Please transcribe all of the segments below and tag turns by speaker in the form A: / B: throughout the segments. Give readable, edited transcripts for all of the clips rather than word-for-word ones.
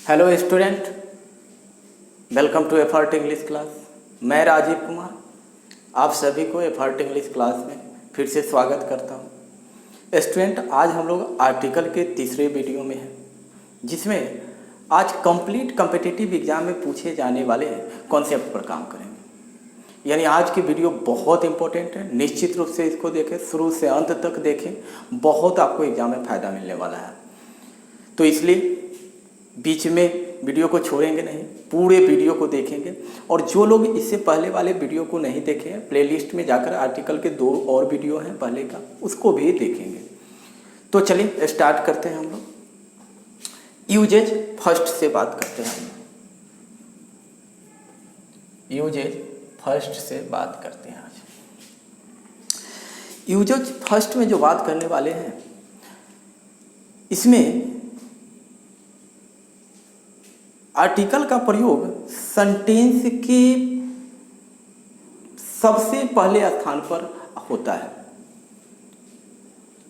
A: Hello student, welcome to Effort English class. मैं राजीव कुमार आप सभी को एफर्ट इंग्लिश क्लास में फिर से स्वागत करता हूं। स्टूडेंट, आज हम लोग आर्टिकल के तीसरे वीडियो में हैं, जिसमें आज कंप्लीट कॉम्पिटिटिव एग्जाम में पूछे जाने वाले कॉन्सेप्ट पर काम करेंगे। यानी आज की वीडियो बहुत इंपॉर्टेंट है, निश्चित रूप से इसको देखें, शुरू से अंत तक देखें, बहुत आपको एग्जाम में फ़ायदा मिलने वाला है। तो इसलिए बीच में वीडियो को छोड़ेंगे नहीं, पूरे वीडियो को देखेंगे। और जो लोग इससे पहले वाले वीडियो को नहीं देखे हैं, प्लेलिस्ट में जाकर आर्टिकल के 2 और वीडियो हैं पहले का, उसको भी देखेंगे। तो चलिए स्टार्ट करते हैं हम लोग। यूजेज फर्स्ट से बात करते हैं हम लोग। यूजेज फर्स्ट से बात करते हैं आज। यूजेज फर्स्ट में जो बात करने वाले हैं, इसमें आर्टिकल का प्रयोग सेंटेंस के सबसे पहले स्थान पर होता है।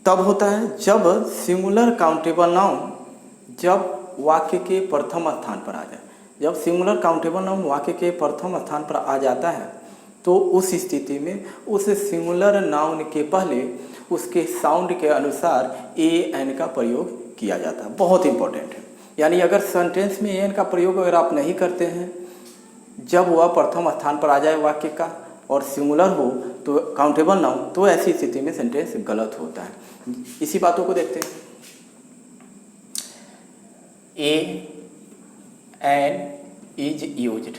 A: तब होता है जब सिंगुलर काउंटेबल नाउन जब वाक्य के प्रथम स्थान पर आ जाए। जब सिंगुलर काउंटेबल नाउन वाक्य के प्रथम स्थान पर आ जाता है तो उस स्थिति में उस सिंगुलर नाउन के पहले उसके साउंड के अनुसार ए एन का प्रयोग किया जाता है। बहुत इंपॉर्टेंट है। यानी अगर सेंटेंस में एन का प्रयोग अगर आप नहीं करते हैं, जब वह प्रथम स्थान पर आ जाए वाक्य का और सिंगुलर हो तो काउंटेबल ना हो, तो ऐसी स्थिति में सेंटेंस गलत होता है। इसी बातों को देखते हैं। A an is used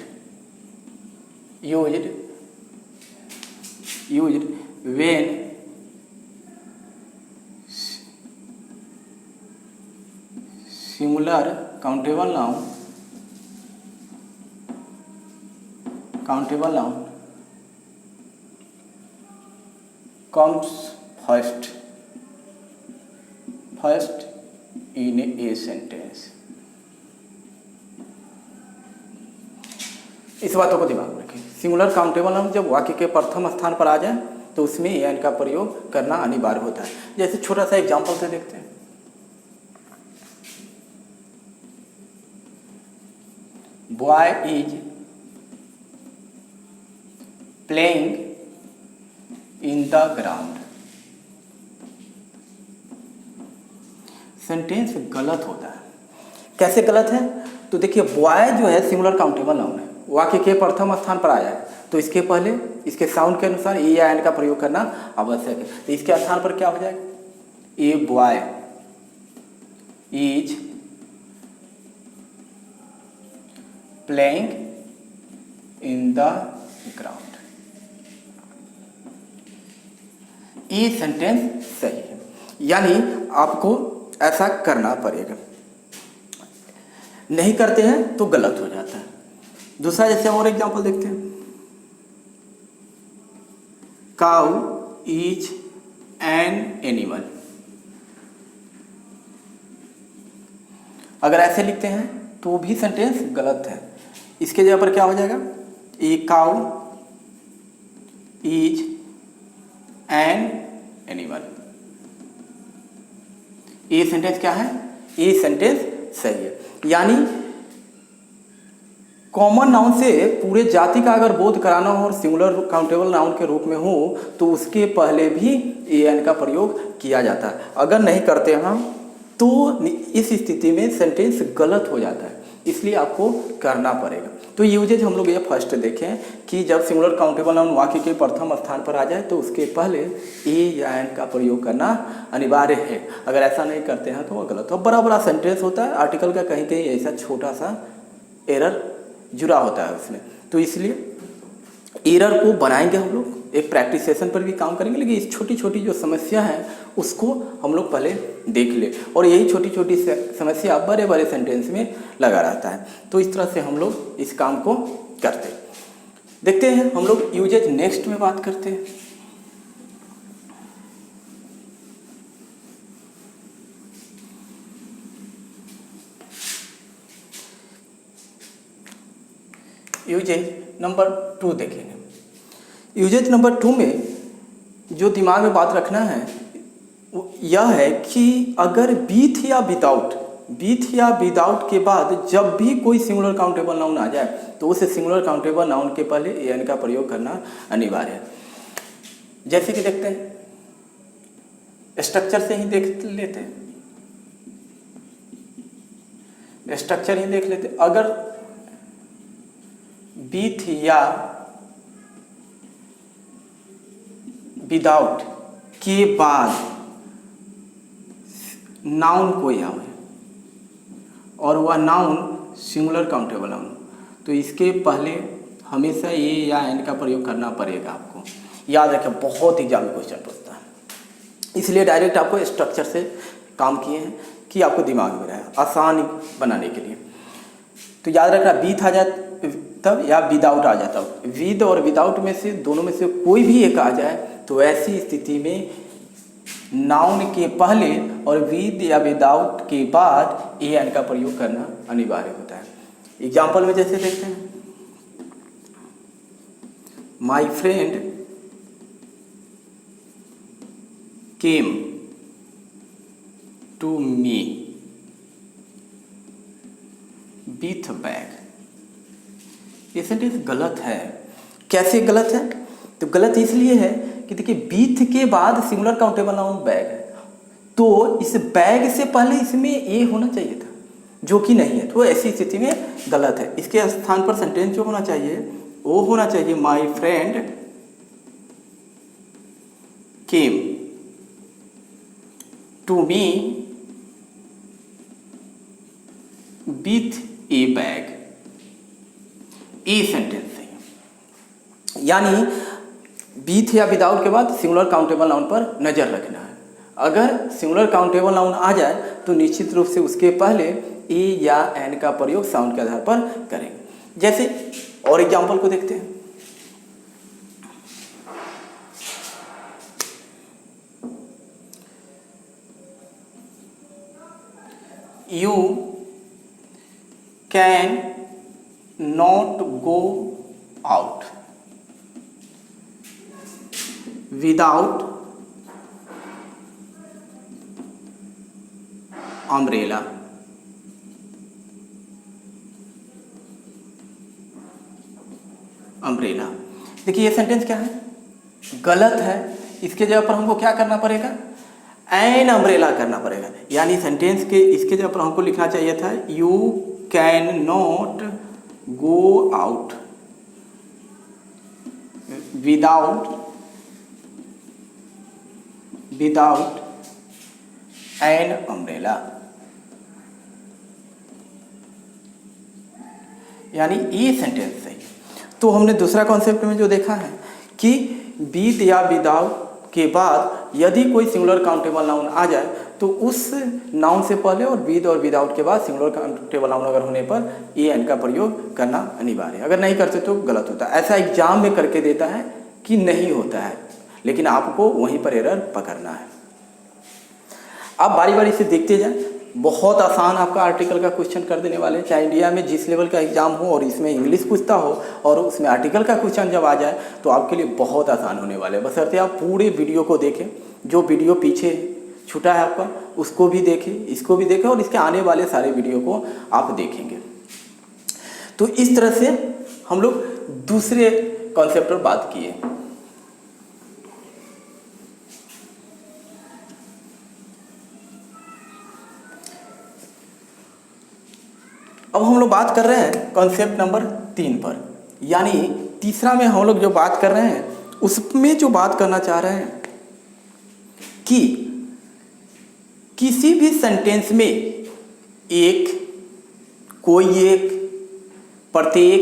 A: when singular countable noun comes first in a sentence। इस बातों को दिमाग में रखें। सिंगुलर काउंटेबल नाउन जब वाक्य के प्रथम स्थान पर आ जाए तो उसमें एन का प्रयोग करना अनिवार्य होता है। जैसे छोटा सा एग्जांपल से देखते हैं। Boy is playing in the ground। Sentence गलत होता है। कैसे गलत है? तो देखिए, बॉय जो है सिंगुलर काउंटेबल नाउन है, वाक्य के प्रथम स्थान पर आया है तो इसके पहले इसके साउंड के अनुसार ए या एन का प्रयोग करना आवश्यक है। तो इसके स्थान पर क्या हो जाएगा? A boy is playing in the ground. ये सेंटेंस सही है, यानी आपको ऐसा करना पड़ेगा। नहीं करते हैं तो गलत हो जाता है। दूसरा, जैसे हम और एग्जांपल देखते हैं। Cow is an animal. अगर ऐसे लिखते हैं तो भी सेंटेंस गलत है। इसके जगह पर क्या हो जाएगा? A cow is an animal. ये सेंटेंस क्या है? ये सेंटेंस सही है। यानी कॉमन नाउन से पूरे जाति का अगर बोध कराना हो और सिंगुलर काउंटेबल नाउन के रूप में हो तो उसके पहले भी ए एन का प्रयोग किया जाता है। अगर नहीं करते हम तो इस स्थिति में सेंटेंस गलत हो जाता है, इसलिए आपको करना पड़ेगा। तो यूजेज हम लोग ये फर्स्ट देखें कि जब सिंगुलर काउंटेबल नाउन वाक्य के प्रथम स्थान पर आ जाए तो उसके पहले ए या एन का प्रयोग करना अनिवार्य है। अगर ऐसा नहीं करते हैं तो वो गलत हो। बड़ा बड़ा सेंटेंस होता है, आर्टिकल का कहीं कहीं ऐसा छोटा सा एरर जुड़ा होता है उसमें, तो इसलिए एरर को बनाएंगे हम लोग। एक प्रैक्टिस सेशन पर भी काम करेंगे, लेकिन इस छोटी छोटी जो समस्या है उसको हम लोग पहले देख ले। और यही छोटी छोटी समस्या बड़े बड़े सेंटेंस में लगा रहता है। तो इस तरह से हम लोग इस काम को करते देखते हैं। हम लोग यूजेज नेक्स्ट में बात करते हैं। यूजेज नंबर 2 देखेंगे। यूजेज नंबर 2 में जो दिमाग में बात रखना है वो यह है कि अगर विथ या विदाउट विथ या विदाउट के बाद जब भी कोई सिंगुलर काउंटेबल नाउन आ जाए तो उस सिंगुलर काउंटेबल नाउन के पहले एन का प्रयोग करना अनिवार्य है। जैसे कि देखते हैं, स्ट्रक्चर से ही देख लेते हैं, स्ट्रक्चर ही देख लेते। अगर विथ या विदाउट के बाद नाउन कोई आवे और वह नाउन सिंगुलर काउंटेबल नाउन, तो इसके पहले हमेशा ये या एन का प्रयोग करना पड़ेगा। आपको याद रखें, बहुत एग्जाम में क्वेश्चन पूछता है, इसलिए डायरेक्ट आपको स्ट्रक्चर से काम किए हैं कि आपको दिमाग में रहे, आसान बनाने के लिए। तो याद रखना, विथ आ जाए तब या विदाउट आ जाता, विद और विदाउट में से दोनों में से कोई भी एक आ जाए तो ऐसी स्थिति में नाउन के पहले और विद या विदाउट के बाद ए एन का प्रयोग करना अनिवार्य होता है। एग्जाम्पल में जैसे देखते हैं, my friend came to me with bag. ये सेंटेंस गलत है। कैसे गलत है? तो गलत इसलिए है कि देखिए, विथ के बाद सिंगुलर काउंटेबल नाउन बैग है, तो इस बैग से पहले इसमें ए होना चाहिए था, जो कि नहीं है, तो ऐसी स्थिति में गलत है। इसके स्थान पर सेंटेंस जो होना चाहिए वो होना चाहिए, my friend came to me with a bag. A sentence है, यानी विथ या विदाउट के बाद सिंगुलर काउंटेबल नाउन पर नजर रखना है। अगर सिंगुलर काउंटेबल नाउन आ जाए तो निश्चित रूप से उसके पहले ए या एन का प्रयोग साउंड के आधार पर करेंगे। जैसे और एग्जांपल को देखते हैं, you can not go out without umbrella. Umbrella, देखिए ये सेंटेंस क्या है? गलत है। इसके जगह पर हमको क्या करना पड़ेगा? एन अम्ब्रेला करना पड़ेगा। यानी सेंटेंस के इसके जगह पर हमको लिखना चाहिए था, you can not go out without an umbrella. यानी ये सेंटेंस है। तो हमने दूसरा कॉन्सेप्ट में जो देखा है कि विद या विदाउट के बाद यदि कोई सिंगुलर काउंटेबल नाउन आ जाए तो उस नाउन से पहले और विद और विदाउट के बाद सिंगुलर काउंटेबल नाउन अगर होने पर ए एन का प्रयोग करना अनिवार्य है। अगर नहीं करते तो गलत होता है। ऐसा एग्जाम में करके देता है कि नहीं होता है, लेकिन आपको वहीं पर एरर पकड़ना है। आप बारी बारी से देखते जाएं, बहुत आसान आपका आर्टिकल का क्वेश्चन कर देने वाले हैं। चाहे इंडिया में जिस लेवल का एग्जाम हो और इसमें इंग्लिश पूछता हो और उसमें आर्टिकल का क्वेश्चन जब आ जाए तो आपके लिए बहुत आसान होने वाले हैं। बशर्ते आप पूरे वीडियो को देखें, जो वीडियो पीछे छूटा है आपका उसको भी देखें, इसको भी देखें और इसके आने वाले सारे वीडियो को आप देखेंगे। तो इस तरह से हम लोग दूसरे कॉन्सेप्ट पर बात किए। अब हम लोग बात कर रहे हैं कॉन्सेप्ट नंबर 3 पर, यानी तीसरा में हम लोग जो बात कर रहे हैं उसमें जो बात करना चाह रहे हैं कि किसी भी सेंटेंस में एक, कोई एक, प्रत्येक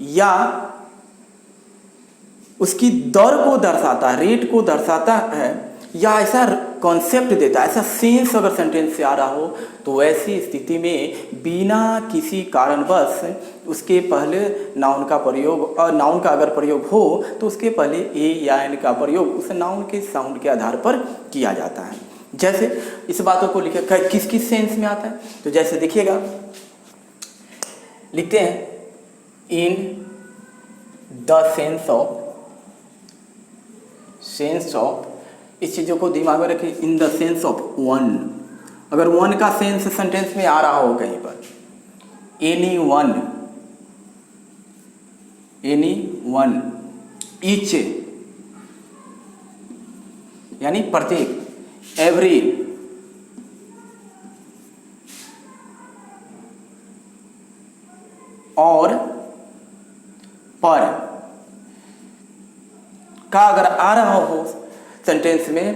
A: या उसकी दर को दर्शाता है, रेट को दर्शाता है या ऐसा कॉन्सेप्ट देता है, ऐसा सेंस अगर सेंटेंस से आ रहा हो तो ऐसी स्थिति में बिना किसी कारणवश उसके पहले नाउन का प्रयोग और नाउन का अगर प्रयोग हो तो उसके पहले ए या एन का प्रयोग उस नाउन के साउंड के आधार पर किया जाता है। जैसे इस बातों को लिखे किस किस सेंस में आता है, तो जैसे देखिएगा लिखते हैं, इन द सेंस ऑफ, इस चीज़ों को दिमाग में रखें, in the sense of one, अगर वन का सेंस सेंटेंस में आ रहा हो कहीं पर, एनी वन, ईच यानी प्रत्येक, एवरी, और पर का अगर आ रहा हो सेंटेंस में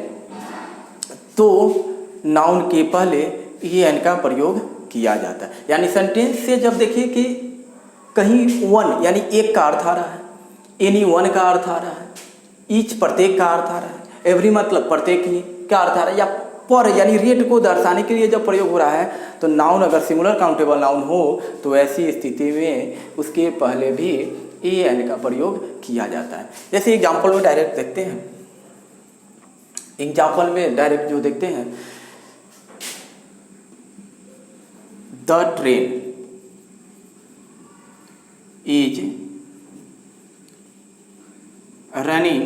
A: तो नाउन के पहले ई एन का प्रयोग किया जाता है। यानी सेंटेंस से जब देखिए कि कहीं वन यानी एक का अर्थ आ रहा है, एनी वन का अर्थ आ रहा है, ईच प्रत्येक का अर्थ आ रहा है, एवरी मतलब प्रत्येक ही का अर्थ आ रहा है, या पर यानी रेट को दर्शाने के लिए जब प्रयोग हो रहा है, तो नाउन अगर सिंगुलर काउंटेबल नाउन हो तो ऐसी स्थिति में उसके पहले भी ए एन का प्रयोग किया जाता है। जैसे एग्जाम्पल में डायरेक्ट देखते हैं, एग्जाम्पल में डायरेक्ट जो देखते हैं, the train is running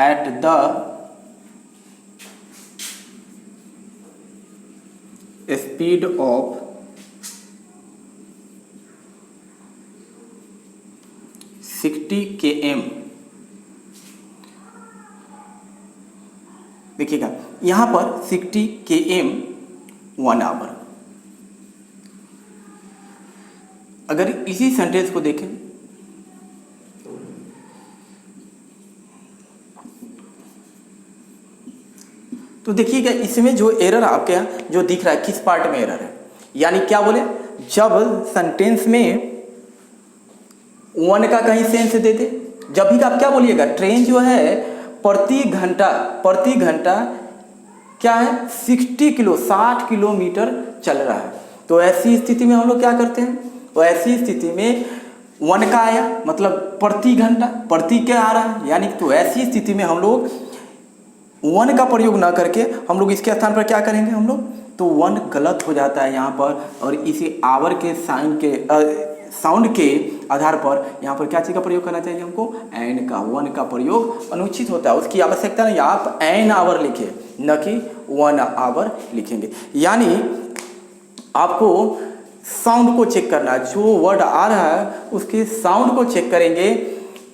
A: at the speed of 60 km। देखिएगा यहां पर 60 km 1 आवर। अगर इसी सेंटेंस को देखें तो देखिएगा इसमें जो एरर आपके यहाँ जो दिख रहा है, किस पार्ट में एरर है, यानी क्या बोले, जब सेंटेंस में वन का कहीं सेंस देते, जब भी आप क्या बोलिएगा, ट्रेन जो है प्रति घंटा क्या है 60 किलोमीटर चल रहा है। तो ऐसी स्थिति में हम लोग क्या करते हैं, तो ऐसी स्थिति में वन का आया मतलब प्रति घंटा, प्रति क्या आ रहा है, यानी तो ऐसी स्थिति में हम लोग वन का प्रयोग ना करके हम लोग इसके स्थान पर क्या करेंगे, हम लोग तो वन गलत हो जाता है यहाँ पर, और इसी आवर के साइन के साउंड के आधार पर यहाँ पर क्या चीज़ का प्रयोग करना चाहिए हमको, एन का, वन का प्रयोग अनुचित होता है, उसकी आवश्यकता नहीं। आप एन आवर लिखिए न कि 1 आवर लिखेंगे। यानी आपको साउंड को चेक करना है, जो वर्ड आ रहा है उसके साउंड को चेक करेंगे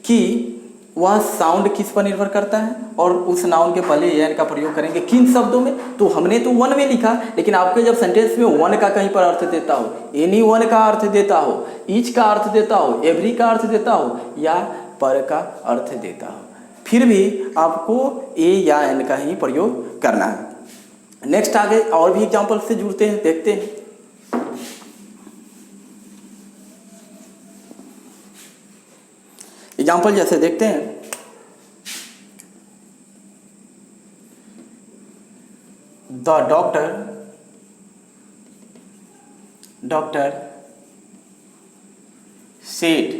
A: कि वह साउंड किस पर निर्भर करता है, और उस नाउन के पहले एन का प्रयोग करेंगे किन शब्दों में। तो हमने तो वन में लिखा, लेकिन आपके जब सेंटेंस में वन का कहीं पर अर्थ देता हो, एनी वन का अर्थ देता हो, ईच का अर्थ देता हो, एवरी का अर्थ देता हो, या पर का अर्थ देता हो, फिर भी आपको ए या एन का ही प्रयोग करना है। नेक्स्ट आगे और भी एग्जाम्पल से जुड़ते हैं, देखते हैं। एग्जाम्पल जैसे देखते हैं, the doctor said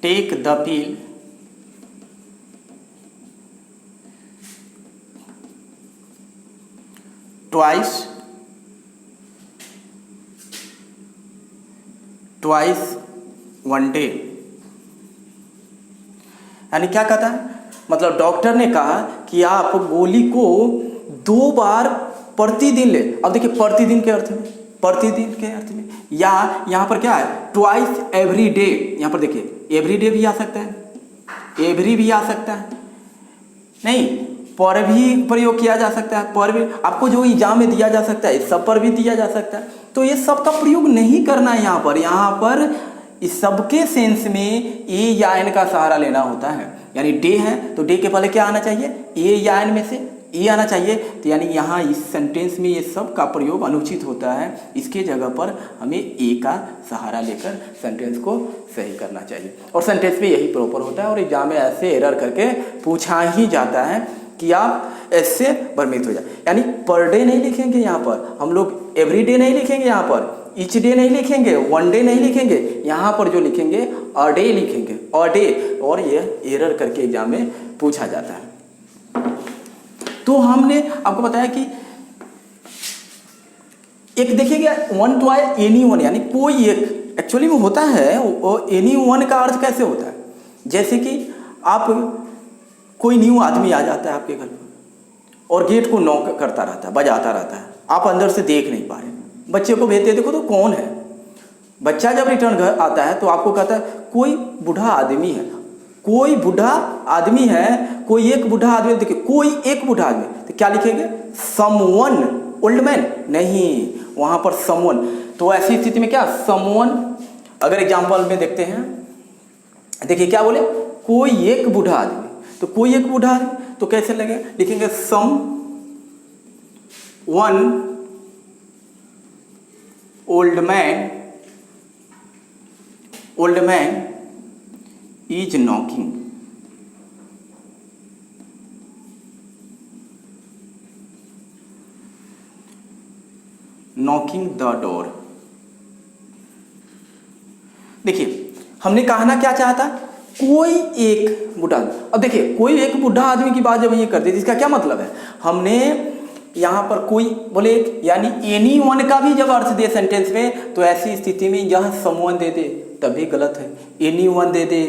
A: take the pill twice one day. यानी क्या कहता है, मतलब डॉक्टर ने कहा कि आप गोली को 2 बार प्रतिदिन ले। अब देखिए प्रतिदिन के अर्थ में, या यहाँ पर क्या है, ट्वाइस एवरी डे। यहाँ पर देखिए एवरी डे भी आ सकता है, एवरी भी आ सकता है, नहीं पर भी प्रयोग किया जा सकता है, पर भी आपको जो एग्जाम में दिया जा सकता है, सब पर भी दिया जा सकता है। तो ये सब का प्रयोग नहीं करना है यहाँ पर इस सबके सेंस में ए या एन का सहारा लेना होता है। यानी डे है तो डे के पहले क्या आना चाहिए, ए या एन में से ए आना चाहिए। तो यानी यहाँ इस सेंटेंस में ये सब का प्रयोग अनुचित होता है, इसके जगह पर हमें ए का सहारा लेकर सेंटेंस को सही करना चाहिए। और सेंटेंस में यही प्रॉपर होता है, और एग्जाम में ऐसे एरर करके पूछा ही जाता है कि आप ऐसे भ्रमित हो जाए। यानी पर डे नहीं लिखेंगे यहाँ पर हम लोग, एवरी डे नहीं लिखेंगे यहाँ पर, ईच डे नहीं लिखेंगे, वन डे नहीं लिखेंगे, यहाँ पर जो लिखेंगे अ डे लिखेंगे, अ डे, और ये एरर करके एग्जाम में पूछा जाता है। तो हमने आपको बताया कि एक देखिएगा वन तो आए एनी वन, यानी कोई एक, एक्चुअली में होता है वो एनी वन का अर्थ कैसे होता है, जैसे कि आप कोई न्यू आदमी आ जाता है आपके घर पर और गेट को नॉक करता रहता है, बजाता रहता है, आप अंदर से देख नहीं पा रहे, बच्चे को भेजते देखो तो कौन है। बच्चा जब रिटर्न घर आता है तो आपको कहता है कोई बूढ़ा आदमी है, कोई बूढ़ा आदमी है, कोई एक बूढ़ा आदमी। देखिए कोई एक बूढ़ा आदमी, तो क्या लिखेंगे? समवन, ओल्ड मैन नहीं, वहाँ पर समवन। तो ऐसी स्थिति में क्या समवन, अगर एग्जाम्पल में देखते हैं, देखिए क्या बोले, कोई एक बूढ़ा आदमी, तो कोई एक बूढ़ा आदमी तो कैसे लगेगा? लिखेंगे someone old man, old man is knocking, knocking the door. देखिए हमने कहना क्या चाहता? कोई एक बूढ़ा आदमी। अब देखिए कोई एक बूढ़ा आदमी की बात जब ये कर दी, इसका क्या मतलब है? हमने यहाँ पर कोई बोले एक, यानी एनी वन का भी जब अर्थ दे सेंटेंस में, तो ऐसी स्थिति में यहाँ समवन दे दे तब भी गलत है, एनी वन दे दे।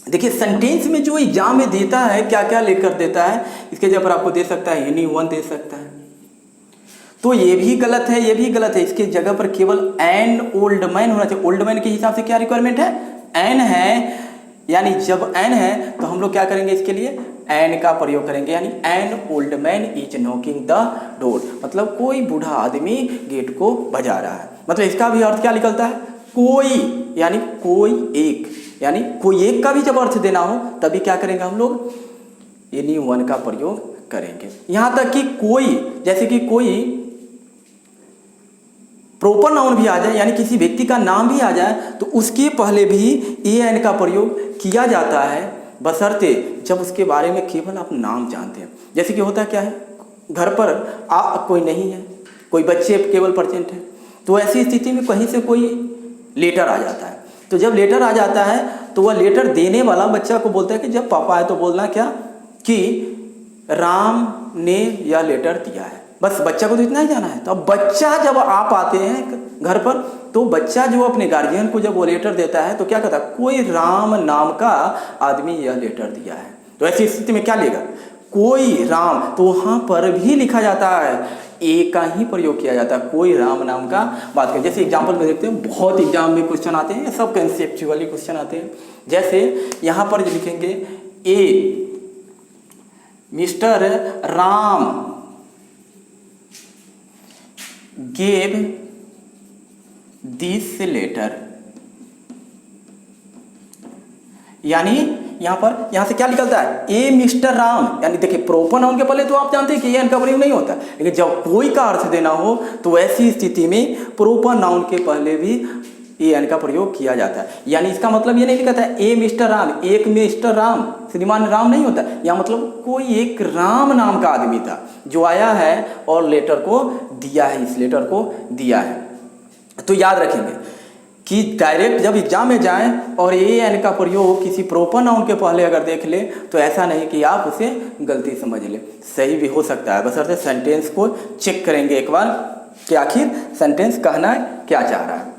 A: देखिए सेंटेंस में जो एग्जाम में देता है क्या क्या लेकर देता है, इसके जगह पर आपको दे सकता है एनी वन दे सकता है, तो ये भी गलत है, ये भी गलत है। इसके जगह पर केवल एन ओल्ड मैन होना चाहिए। ओल्ड मैन के हिसाब से क्या रिक्वायरमेंट है? एन है, यानी जब एन है तो हम लोग क्या करेंगे? इसके लिए एन का प्रयोग करेंगे, यानी an old man is knocking the door, मतलब कोई बूढ़ा आदमी गेट को बजा रहा है। मतलब इसका भी अर्थ क्या निकलता है? कोई, यानी कोई एक, यानी कोई एक का भी जब अर्थ देना हो तभी क्या करेंगे हम लोग? एनी वन का प्रयोग करेंगे। यहाँ तक कि कोई, जैसे कि कोई प्रॉपर नाउन भी आ जाए, यानी किसी व्यक्ति का नाम भी आ जाए, तो उसके पहले भी ए एन का प्रयोग किया जाता है, बशर्ते जब उसके बारे में केवल आप नाम जानते हैं। जैसे कि होता क्या है, घर पर कोई नहीं है, कोई बच्चे केवल प्रेजेंट है, तो ऐसी स्थिति में कहीं से कोई लेटर आ जाता है। तो जब लेटर आ जाता है तो वह लेटर देने वाला बच्चा को बोलता है कि जब पापा आए तो बोलना क्या कि राम ने यह लेटर दिया है। बस बच्चा को तो इतना ही जाना है। तो अब बच्चा जब आप आते हैं घर पर, तो बच्चा जो अपने गार्जियन को जब वो लेटर देता है तो क्या कहता है? कोई राम नाम का आदमी यह लेटर दिया है। तो ऐसी स्थिति में क्या लेगा? कोई राम, तो वहाँ पर भी लिखा जाता है, ए का ही प्रयोग किया जाता है, कोई राम नाम का बात कर। जैसे एग्जाम्पल में देखते हैं, बहुत एग्जाम में क्वेश्चन आते हैं, सब कंसेप्चुअली क्वेश्चन आते हैं। जैसे यहाँ पर लिखेंगे a Mr Ram gave this letter, यानी यहाँ से क्या निकलता है? ए मिस्टर राम, यानी देखिए प्रॉपर नाउन के पहले तो आप जानते हैं कि एन का प्रयोग नहीं होता, लेकिन जब कोई का अर्थ देना हो तो ऐसी स्थिति में प्रॉपर नाउन के पहले भी ए एन का प्रयोग किया जाता है। यानी इसका मतलब ये नहीं लिखा था ए मिस्टर राम, एक मिस्टर राम, श्रीमान राम नहीं होता। या मतलब कोई एक राम नाम का आदमी था जो आया है और लेटर को दिया है, इस लेटर को दिया है। तो याद रखेंगे कि डायरेक्ट जब एग्जाम में जाएं और ए एन का प्रयोग किसी प्रॉपर नाउन के पहले अगर देख ले तो ऐसा नहीं कि आप उसे गलती समझ ले, सही भी हो सकता है, बशर्ते सेंटेंस को चेक करेंगे एक बार कि आखिर सेंटेंस कहना क्या चाह रहा है।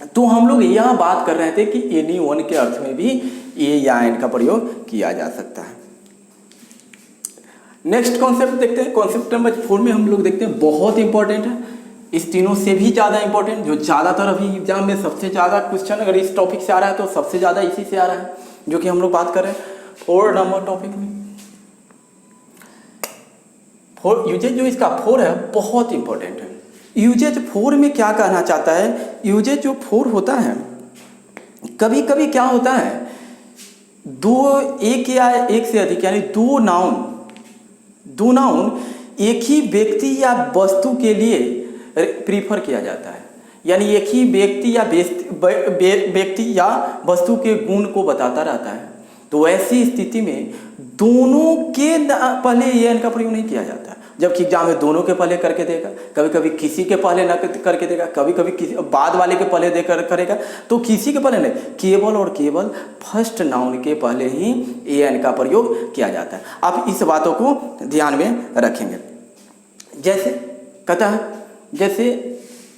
A: तो हम लोग यह बात कर रहे थे कि एनी वन के अर्थ में भी ए या एन का प्रयोग किया जा सकता है। नेक्स्ट कॉन्सेप्ट देखते हैं, कॉन्सेप्ट नंबर 4 में हम लोग देखते हैं, बहुत इंपॉर्टेंट है, इस तीनों से भी ज़्यादा इंपॉर्टेंट, जो ज़्यादातर अभी एग्जाम में सबसे ज़्यादा क्वेश्चन अगर इस टॉपिक से आ रहा है तो सबसे ज़्यादा इसी से आ रहा है, जो कि हम लोग बात कर रहे हैं 4 नंबर टॉपिक में। 4 यूजेज जो इसका 4 है बहुत इंपॉर्टेंट है। यूजेज 4 में क्या कहना चाहता है? यूजेज जो 4 होता है, कभी कभी क्या होता है, एक या एक से अधिक यानी दो नाउन एक ही व्यक्ति या वस्तु के लिए प्रीफर किया जाता है, यानी एक ही व्यक्ति या वस्तु के गुण को बताता रहता है। तो ऐसी स्थिति में दोनों के पहले ये एन का प्रयोग नहीं किया जाता, जबकि एग्जाम में दोनों के पहले करके देगा, कभी कभी किसी के पहले ना करके देगा, कभी कभी किसी बाद वाले के पहले देकर करेगा, तो किसी के पहले नहीं, केवल और केवल फर्स्ट नाउन के पहले ही ए एन का प्रयोग किया जाता है। आप इस बातों को ध्यान में रखेंगे। जैसे कहता है, जैसे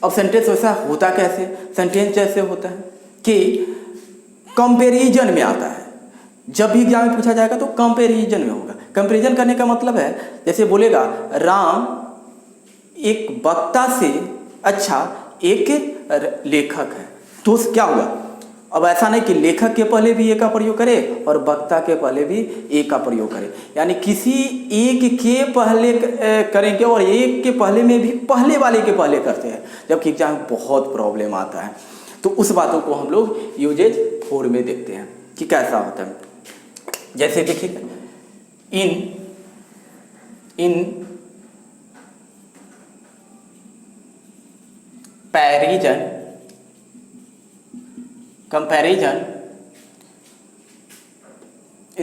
A: अब सेंटेंस वैसा होता कैसे? सेंटेंस जैसे होता है कि कंपैरिजन में आता है, जब भी एग्जाम में पूछा जाएगा तो कंपैरिजन में होगा। कंपैरिजन करने का मतलब है, जैसे बोलेगा राम एक वक्ता से अच्छा एक लेखक है, तो क्या हुआ? अब ऐसा नहीं कि लेखक के पहले भी ए का प्रयोग करे और वक्ता के पहले भी ए का प्रयोग करे, यानी किसी एक के पहले करेंगे और एक के पहले में भी पहले वाले के पहले करते हैं, जबकि एग्जाम में बहुत प्रॉब्लम आता है। तो उस बातों को हम लोग यूजेज 4 में देखते हैं कि कैसा होता है। जैसे देखिए, इन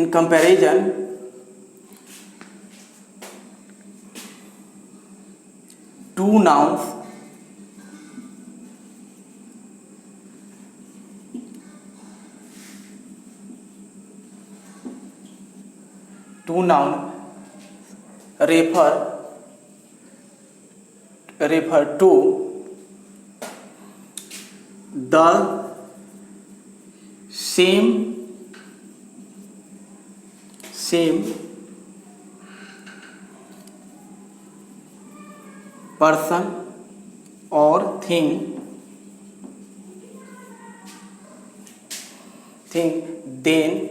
A: comparison two nouns refer to the same person or thing, then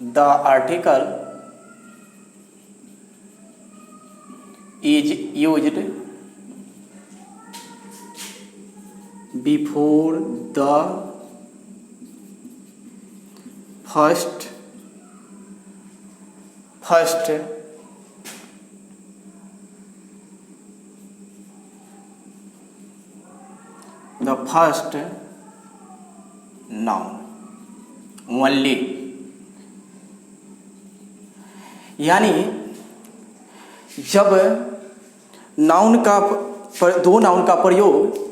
A: the article is used before the first noun only। यानी जब नाउन का दो नाउन का प्रयोग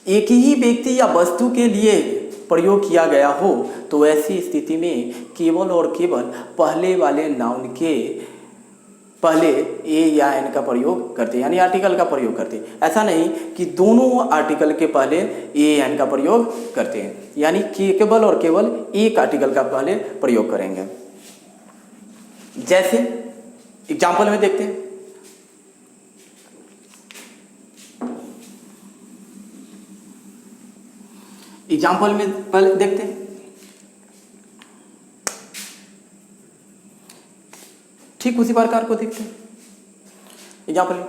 A: एक ही व्यक्ति या वस्तु के लिए प्रयोग किया गया हो, तो ऐसी स्थिति में केवल और केवल पहले वाले नाउन के पहले ए या एन का प्रयोग करते हैं, यानी आर्टिकल का प्रयोग करते हैं। ऐसा नहीं कि दोनों आर्टिकल के पहले ए एन का प्रयोग करते हैं, यानी केवल और केवल एक आर्टिकल का पहले प्रयोग करेंगे। जैसे एग्जाम्पल में देखते हैं, एग्जाम्पल में पहले देखते हैं, ठीक उसी प्रकार को देखते हैं। एग्जाम्पल में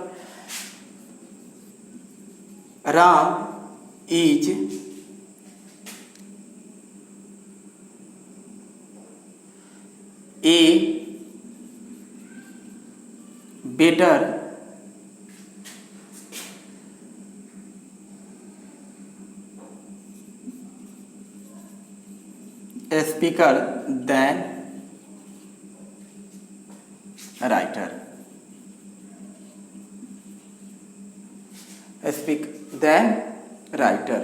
A: Ram is a better speaker than writer. Speak than writer.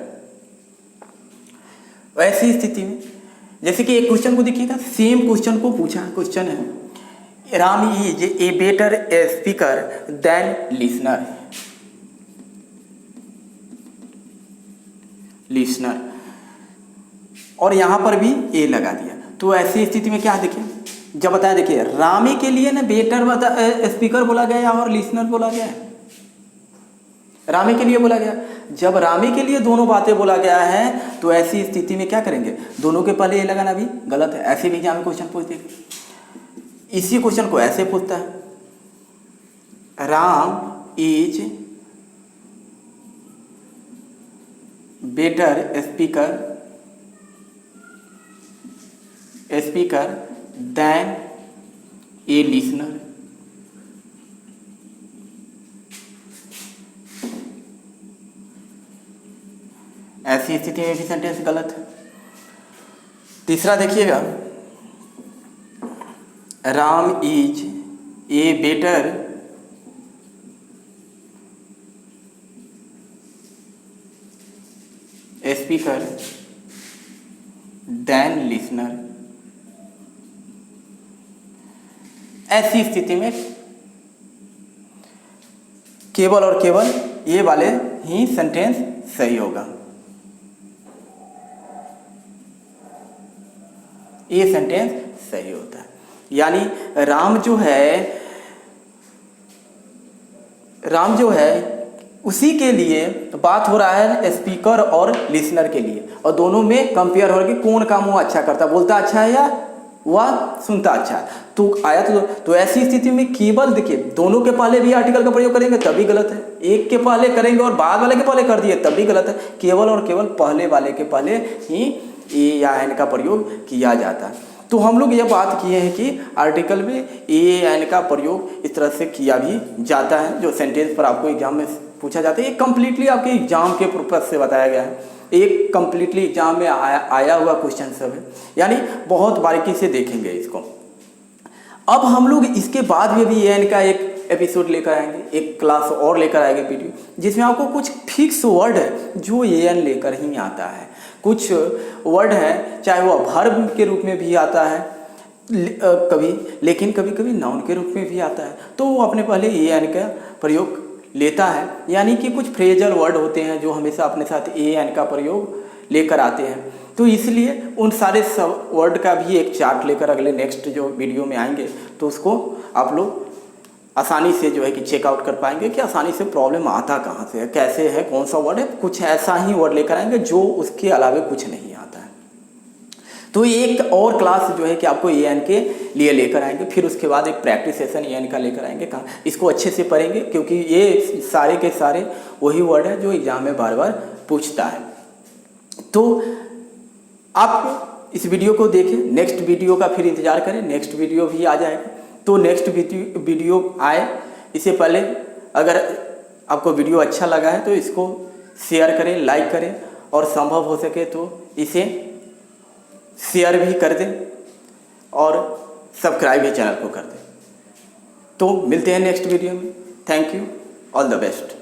A: ऐसी स्थिति में जैसे कि एक क्वेश्चन को देखिएगा, सेम क्वेश्चन को पूछा, क्वेश्चन है Ram is a better speaker than listener, और यहां पर भी ए लगा दिया। तो ऐसी स्थिति में क्या देखिए, जब बताया, देखिए रामी के लिए ना बेटर स्पीकर बोला गया और लिसनर बोला गया है, रामी के लिए बोला गया। जब रामी के लिए दोनों बातें बोला गया है, तो ऐसी स्थिति में क्या करेंगे, दोनों के पहले ए लगाना भी गलत है। ऐसे भी एग्जाम में क्वेश्चन पूछ देगा, इसी क्वेश्चन को ऐसे पूछता है, Ram is better speaker than a listener. ऐसी स्थिति में भी सेंटेंस गलत है। तीसरा देखिएगा, Ram is a better speaker than listener. ऐसी स्थिति में केवल और केवल ये वाले ही सेंटेंस सही होगा। ये सेंटेंस सही होता है। यानी राम जो है उसी के लिए बात हो रहा है स्पीकर और लिसनर के लिए, और दोनों में कंपेयर हो रहा है कि कौन काम वो अच्छा करता, बोलता अच्छा है या वह सुनता अच्छा है। तो आया तो ऐसी स्थिति में केवल देखिए दोनों के पहले भी आर्टिकल का प्रयोग करेंगे तभी गलत है, एक के पहले करेंगे और बाद वाले के पहले कर दिए तभी गलत है। केवल और केवल पहले वाले के पहले ही ए या एन का प्रयोग किया जाता है। तो हम लोग ये बात किए हैं कि आर्टिकल में ए एन का प्रयोग इस तरह से किया भी जाता है, जो सेंटेंस पर आपको एग्जाम में पूछा जाता है। ये कंप्लीटली आपके एग्जाम के पर्पज से बताया गया है, एक कंप्लीटली एग्जाम में आया हुआ क्वेश्चन सब है, यानी बहुत बारीकी से देखेंगे इसको। अब हम लोग इसके बाद में भी ए एन का एक एपिसोड लेकर आएंगे, एक क्लास और लेकर आएंगे वीडियो, जिसमें आपको कुछ फिक्स वर्ड है जो ए एन लेकर ही आता है। कुछ वर्ड है चाहे वह वर्ब के रूप में भी आता है कभी, लेकिन कभी कभी नाउन के रूप में भी आता है, तो वो अपने पहले ए एन का प्रयोग लेता है। यानी कि कुछ फ्रेजल वर्ड होते हैं जो हमेशा अपने साथ ए एन का प्रयोग लेकर आते हैं। तो इसलिए उन सारे सब वर्ड का भी एक चार्ट लेकर अगले नेक्स्ट जो वीडियो में आएंगे तो उसको आप लोग आसानी से जो है कि चेकआउट कर पाएंगे कि आसानी से प्रॉब्लम आता कहाँ से है, कैसे है, कौन सा वर्ड है। कुछ ऐसा ही वर्ड लेकर आएंगे जो उसके अलावा कुछ नहीं आता है। तो एक और क्लास जो है कि आपको ए एन के लिए लेकर आएंगे, फिर उसके बाद एक प्रैक्टिस सेशन ए एन का लेकर आएंगे। कहाँ इसको अच्छे से पढ़ेंगे क्योंकि ये सारे के सारे वही वर्ड है जो एग्जाम में बार बार पूछता है। तो आप इस वीडियो को देखें, नेक्स्ट वीडियो का फिर इंतजार करें, नेक्स्ट वीडियो भी आ जाएगा। तो नेक्स्ट वीडियो आए इससे पहले अगर आपको वीडियो अच्छा लगा है तो इसको शेयर करें, लाइक करें, और संभव हो सके तो इसे शेयर भी कर दें और सब्सक्राइब भी चैनल को कर दें। तो मिलते हैं नेक्स्ट वीडियो में। Thank you, all the best.